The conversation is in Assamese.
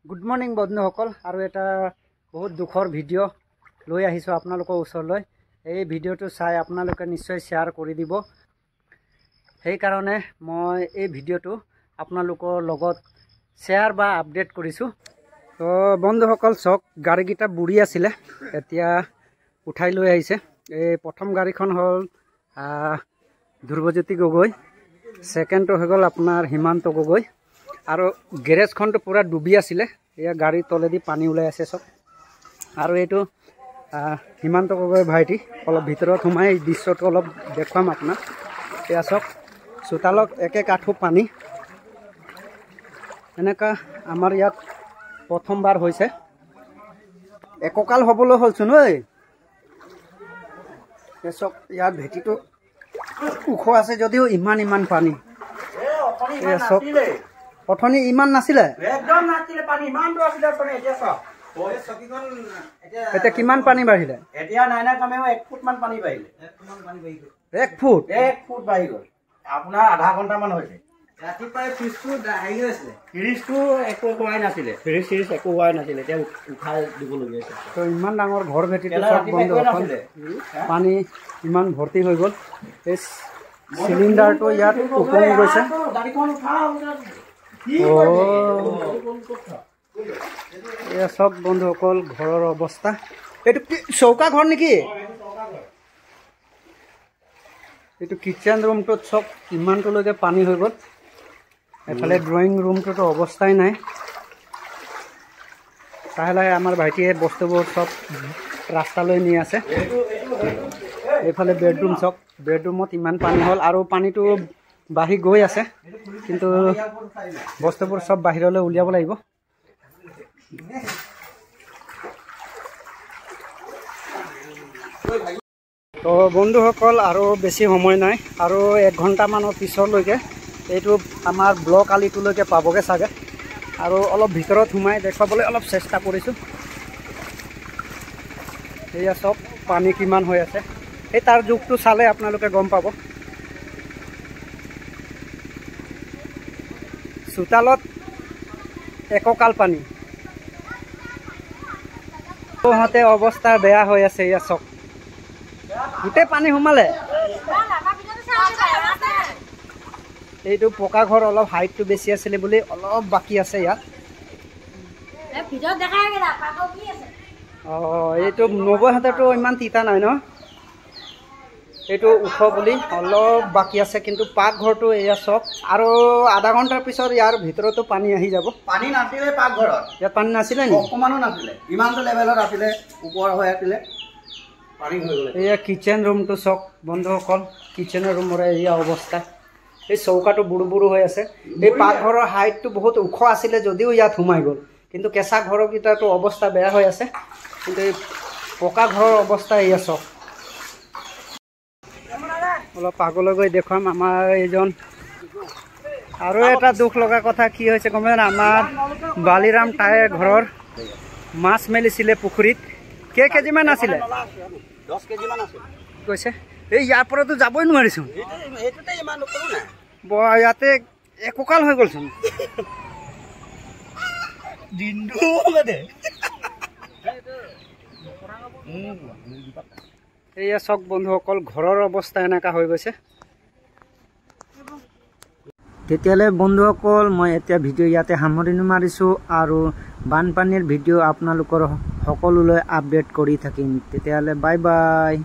গুড মৰ্নিং বন্ধুসকল আৰু এটা বহুত দুখৰ ভিডিঅ' লৈ আহিছোঁ আপোনালোকৰ ওচৰলৈ। এই ভিডিঅ'টো চাই আপোনালোকে নিশ্চয় শ্বেয়াৰ কৰি দিব। সেইকাৰণে মই এই ভিডিঅ'টো আপোনালোকৰ লগত শ্বেয়াৰ বা আপডেট কৰিছোঁ। তো বন্ধুসকল চাওক, গাড়ীকেইটা বুঢ়ী আছিলে, এতিয়া উঠাই লৈ আহিছে। এই প্ৰথম গাড়ীখন হ'ল ধ্ৰুৱজ্যোতি গগৈ, ছেকেণ্ডটো হৈ গ'ল আপোনাৰ হিমান্ত গগৈ, আৰু গেৰেজখনটো পুৰা ডুবি আছিলে। এয়া গাড়ীৰ তলেদি পানী ওলাই আছে চব। আৰু এইটো হিমান্ত গগৈ ভাইটি। অলপ ভিতৰত সোমাই এই দৃশ্যটো অলপ দেখুৱাম আপোনাক। এয়া চাওক, চোতালত এক আঁঠু পানী। এনেকুৱা আমাৰ ইয়াত প্ৰথমবাৰ হৈছে। এককাল হ'বলৈ হ'লচোন ঐ। চাওক, ইয়াত ভেটিটো ওখ আছে যদিও ইমান পানী। চাওক, অথনি ইমান নাছিলে, একদম নাছিলে পানী, ইমানটো আছিলে পানী। এতিয়া চাওক, এতিয়া কিমান পানী বাঢ়িলে? এতিয়া নাই কমেও 1 ফুট মান পানী বাঢ়িলে। 1 ফুট? 1 ফুট বাঢ়ি গ'ল। আপোনাৰ আধা ঘণ্টামান হৈছে। ৰাতিপুৱাই ফ্ৰিজটো হেৰি হৈছিলে, ফ্ৰিজটো একো হোৱাই নাছিলে, ফ্ৰিজ একো হোৱাই নাছিলে, এতিয়া উঠাই দিবলগীয়া হৈছে। তো ইমান ডাঙৰ ঘৰ ভেটিটো চব বন্ধ হ'ল, পানী ইমান ভৰ্তি হৈ গ'ল। এই চিলিণ্ডাৰটো ইয়াত উপঙি গৈছে। এয়া চব বন্ধুসকল ঘৰৰ অৱস্থা। এইটো কি চৌকা ঘৰ নেকি? এইটো কিটচেন ৰুমটোত চব ইমানটোলৈকে পানী হৈ গ'ল। এফালে ড্ৰয়িং ৰুমটোতো অৱস্থাই নাই। লাহে লাহে আমাৰ ভাইটিয়ে বস্তুবোৰ চব ৰাস্তালৈ নি আছে। এইফালে বেডৰুম চক, বেডৰুমত ইমান পানী হ'ল আৰু পানীটো বাঢ়ি গৈ আছে, কিন্তু বস্তুবোৰ চব বাহিৰলৈ উলিয়াব লাগিব। তো বন্ধুসকল আৰু বেছি সময় নাই, আৰু 1 ঘণ্টামানৰ পিছলৈকে এইটো আমাৰ ব্লক আলিটোলৈকে পাবগৈ চাগে। আৰু অলপ ভিতৰত সোমাই দেখুৱাবলৈ অলপ চেষ্টা কৰিছোঁ। এয়া চব পানী কিমান হৈ আছে, এই তাৰ জোখটো চালে আপোনালোকে গম পাব। চোতালত এককাল পানী, সিহঁতে অৱস্থা বেয়া হৈ আছে। এয়া চক, গোটেই পানী সোমালে। এইটো পকা ঘৰ, অলপ হাইটটো বেছি আছিলে বুলি অলপ বাকী আছে ইয়াত। এইটো 90,000টো ইমান তিতা নাই ন? এইটো ওখ বুলি অলপ বাকী আছে, কিন্তু পাকঘৰটো এয়া চক। আৰু আধা ঘণ্টাৰ পিছত ইয়াৰ ভিতৰতো পানী আহি যাব। পানী নাছিলে পাকঘৰত, ইয়াত পানী নাছিলে নি? অকমানো নাছিলে, ইমানটো লেভেলত আছিলে, ওপৰ হৈ আছিলে, পানী হৈ গ'ল। এয়া কিটচেন ৰুমটো চক বন্ধুসকল, কিটচেনৰ ৰুমৰে এয়া অৱস্থা। এই চৌকাটো বুৰু হৈ আছে। এই পাকঘৰৰ হাইটটো বহুত ওখ আছিলে যদিও ইয়াত সোমাই গ'ল, কিন্তু কেঁচা ঘৰকেইটাতো অৱস্থা বেয়া হৈ আছে, কিন্তু এই পকা ঘৰৰ অৱস্থা এয়া চক। অলপ আগলৈ গৈ দেখুৱাম আমাৰ এইজন। আৰু এটা দুখ লগা কথা কি হৈছে গম পাই না, আমাৰ বালিৰাম তাইৰ ঘৰৰ মাছ মেলিছিলে পুখুৰীত। কেজিমান আছিলে? 10 কেজিমান আছিল কৈছে। এই ইয়াৰ পৰাতো যাবই নোৱাৰিছোন। এইটোতে ইমান নকৰো না, ইয়াতে এককাল হৈ গ'লচোন। এয়া চক বন্ধুসকল, ঘৰৰ অৱস্থা এনেকা হৈ গৈছে। তেতিয়াহ'লে বন্ধুসকল, মই এতিয়া ভিডিঅ' ইয়াতে সামৰণি মাৰিছোঁ, আৰু বানপানীৰ ভিডিঅ' আপোনালোকৰ সকলোলৈ আপডেট কৰি থাকিম। তেতিয়াহ'লে বাই বাই।